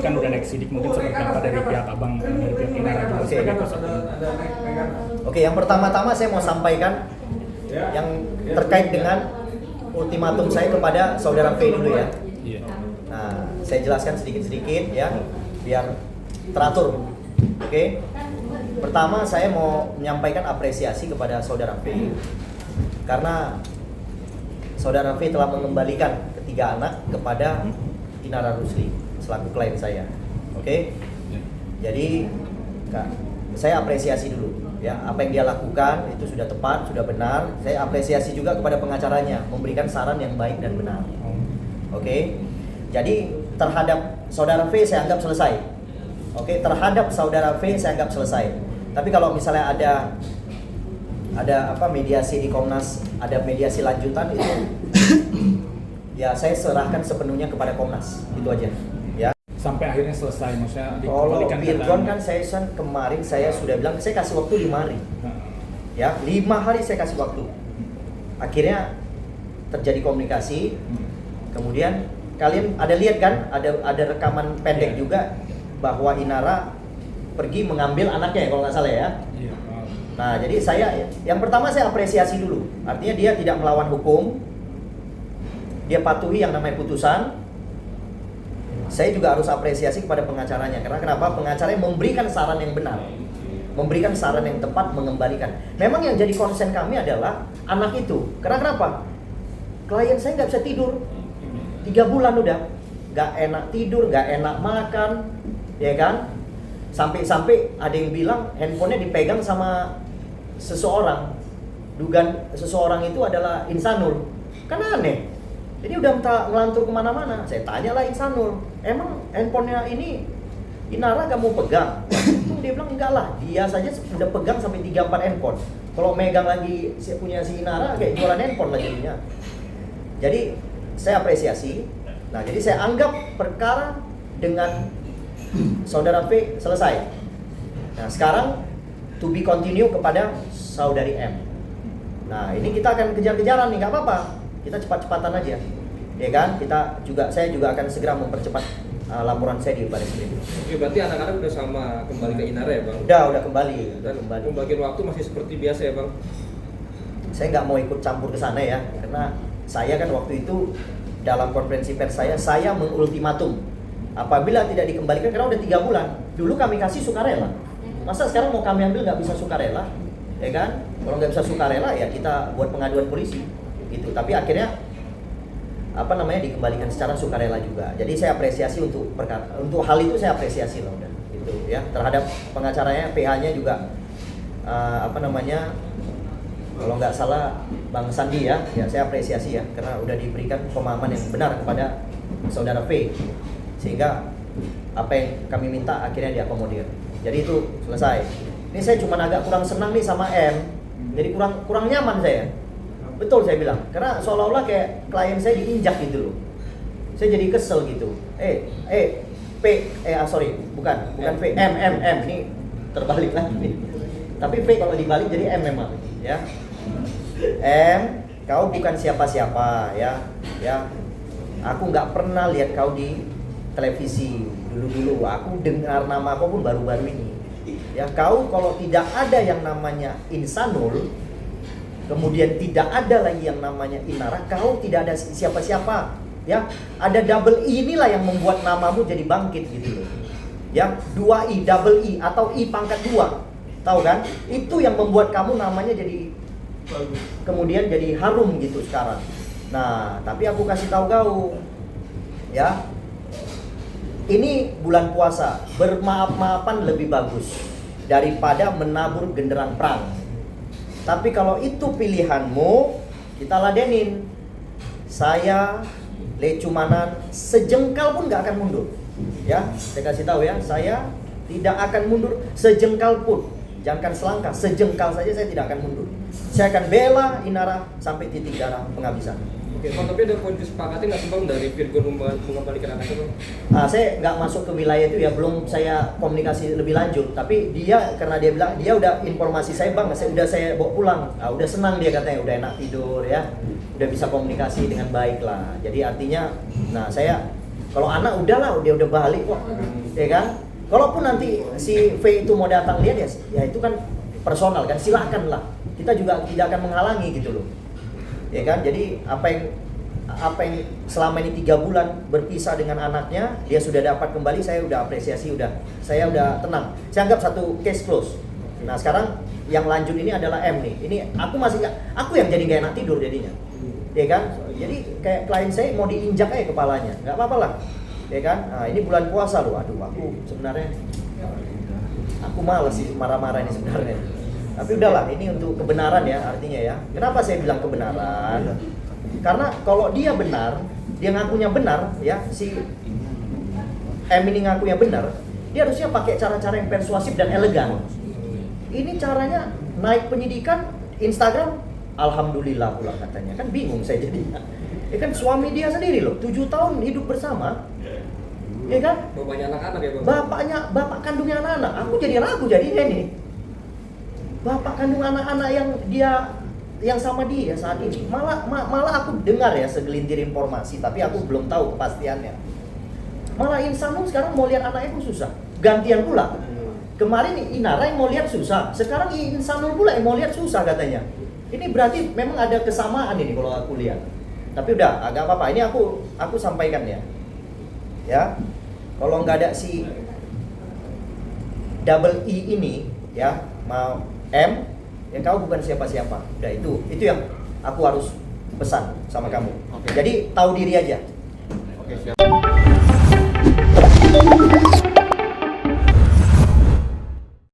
kan udah naik sidik, mungkin seperti apa dari pihak abang, dari pihak Inara juga sebagai kuasa hukum. Oke, yang pertama-tama saya mau sampaikan yang terkait dengan ultimatum saya kepada saudara V dulu ya. Iya. Nah, saya jelaskan sedikit-sedikit ya, biar teratur. Oke. Pertama, saya mau menyampaikan apresiasi kepada saudara V karena saudara V telah mengembalikan ketiga anak kepada Inara Rusli selaku klien saya. Oke. Jadi, Kak, saya apresiasi dulu ya, apa yang dia lakukan itu sudah tepat, sudah benar. Saya apresiasi juga kepada pengacaranya memberikan saran yang baik dan benar. Oke. Jadi terhadap saudara V saya anggap selesai. Oke, terhadap saudara V saya anggap selesai. Tapi kalau misalnya ada apa mediasi di Komnas, ada mediasi lanjutan itu ya saya serahkan sepenuhnya kepada Komnas. Itu aja. Ya. Sampai akhirnya selesai, maksudnya Kalau dikembalikan Virgon kan saya kemarin saya sudah bilang saya kasih waktu 5 hari. Ya, 5 hari saya kasih waktu. Akhirnya terjadi komunikasi. Kemudian kalian ada lihat kan, ada rekaman pendek juga bahwa Inara pergi mengambil anaknya ya kalau nggak salah ya. Nah, jadi yang pertama saya apresiasi dulu. Artinya dia tidak melawan hukum. Dia patuhi yang namanya putusan. Saya juga harus apresiasi kepada pengacaranya. Karena kenapa? Pengacaranya memberikan saran yang benar. Memberikan saran yang tepat, mengembalikan. Memang yang jadi konsen kami adalah anak itu. Karena kenapa? Klien saya nggak bisa tidur. 3 bulan udah. Nggak enak tidur, nggak enak makan. Ya kan? Sampai-sampai ada yang bilang handphonenya dipegang sama seseorang. Dugaan seseorang itu adalah Insanul. Kan aneh. Jadi udah minta ngelantur kemana-mana. Saya tanyalah Insanul, emang handphonenya ini Inara gak mau pegang? Itu dia bilang enggak lah, dia saja udah pegang sampai 3-4 handphone. Kalau megang lagi punya si Inara kayak jualan handphone lagi punya. Jadi saya apresiasi. Nah, jadi saya anggap perkara dengan saudara V selesai. Nah, sekarang to be continue kepada saudari M. Nah, ini kita akan kejar-kejaran nih, nggak apa-apa. Kita cepat-cepatan aja, ya kan? Saya juga akan segera mempercepat laporan saya di Baris Krim. Oke, berarti anak-anak udah sama kembali ke Inara ya, Bang? Udah kembali. Dan pembagian waktu masih seperti biasa ya, Bang? Saya nggak mau ikut campur ke sana ya, karena saya kan waktu itu dalam konferensi pers saya mengultimatum apabila tidak dikembalikan, karena udah 3 bulan. Dulu kami kasih sukarela. Masa sekarang mau kami ambil nggak bisa sukarela, ya kan? Kalau nggak bisa sukarela ya kita buat pengaduan polisi. Gitu. Tapi akhirnya dikembalikan secara sukarela juga. Jadi saya apresiasi untuk hal itu, saya apresiasi lah udah gitu ya. Terhadap pengacaranya, PH-nya juga kalau nggak salah Bang Sandi ya saya apresiasi ya, karena udah diberikan pemahaman yang benar kepada saudara V, sehingga apa yang kami minta akhirnya diakomodir. Jadi itu selesai. Ini saya cuma agak kurang senang nih sama M, jadi kurang nyaman saya. Betul saya bilang, karena seolah-olah kayak klien saya diinjak gitu loh. Saya jadi kesel gitu. Bukan V, M, ini terbalik lagi nih. Tapi V kalau dibalik jadi M memang, ya. M, kau bukan siapa-siapa, ya. Aku nggak pernah lihat kau di televisi dulu. Aku dengar nama kau pun baru-baru ini. Ya, kau kalau tidak ada yang namanya Insanul, kemudian tidak ada lagi yang namanya Inara, kau tidak ada siapa-siapa. Ya, ada double I inilah yang membuat namamu jadi bangkit gitu loh. Ya, 2I, double I atau I pangkat 2. Tahu kan? Itu yang membuat kamu namanya jadi kemudian jadi harum gitu sekarang. Nah, tapi aku kasih tahu kau. Ya. Ini bulan puasa, bermaaf-maafan lebih bagus daripada menabur genderang perang. Tapi kalau itu pilihanmu, kita ladenin. Saya Lecumanan sejengkal pun gak akan mundur. Ya, saya kasih tahu ya, saya tidak akan mundur sejengkal pun. Jangan selangkah, sejengkal saja saya tidak akan mundur. Saya akan bela Inara sampai titik darah penghabisan. Oke, Bang, tapi ada poin disepakati nggak sih, Bang, dari Virgon mengembalikan anaknya, Bang? Saya nggak masuk ke wilayah itu ya, belum saya komunikasi lebih lanjut. Tapi dia, karena dia bilang, dia udah informasi saya, Bang, saya bawa pulang. Udah senang dia katanya, udah enak tidur ya, udah bisa komunikasi dengan baik lah. Jadi artinya, nah saya Kalau anak udahlah, dia udah balik kok, ya kan? Kalaupun nanti si V itu mau datang lihat ya itu kan personal kan, silakan lah. Kita juga tidak akan menghalangi gitu loh, ya kan? Jadi apa yang selama ini 3 bulan berpisah dengan anaknya, dia sudah dapat kembali, saya udah apresiasi, saya udah tenang. Saya anggap satu case close. Nah sekarang yang lanjut ini adalah M nih. Ini aku yang jadi gak enak tidur jadinya, ya kan? Jadi kayak klien saya mau diinjak aja kepalanya, nggak apa-apa lah, ya kan? Nah, ini bulan puasa loh, aduh aku sebenarnya malas sih marah-marah ini sebenarnya. Tapi udahlah, ini untuk kebenaran ya artinya ya. Kenapa saya bilang kebenaran? Karena kalau dia benar, dia ngakunya benar ya, si M ini ngakunya benar, dia harusnya pakai cara-cara yang persuasif dan elegan. Ini caranya naik penyidikan Instagram, alhamdulillah pula katanya. Kan bingung saya jadinya. Ya kan suami dia sendiri loh, 7 tahun hidup bersama. Ya kan? Bapaknya anak-anak ya Bang? Bapak kandungnya anak-anak. Aku jadi ragu jadinya nih. Bapak kandung anak-anak yang sama dia saat ini. Malah aku dengar ya segelintir informasi, tapi aku belum tahu kepastiannya. Malah Insanul sekarang mau lihat anaknya pun susah. Gantian pula. Kemarin Inara yang mau lihat susah, sekarang Insanul pula yang mau lihat susah katanya. Ini berarti memang ada kesamaan ini kalau aku lihat. Tapi udah, agak apa-apa. Ini aku sampaikan ya. Ya. Kalau nggak ada si double I ini ya, mau M, ya kau bukan siapa-siapa. Udah itu yang aku harus pesan sama kamu. Oke. Jadi tahu diri aja. Oke, siap.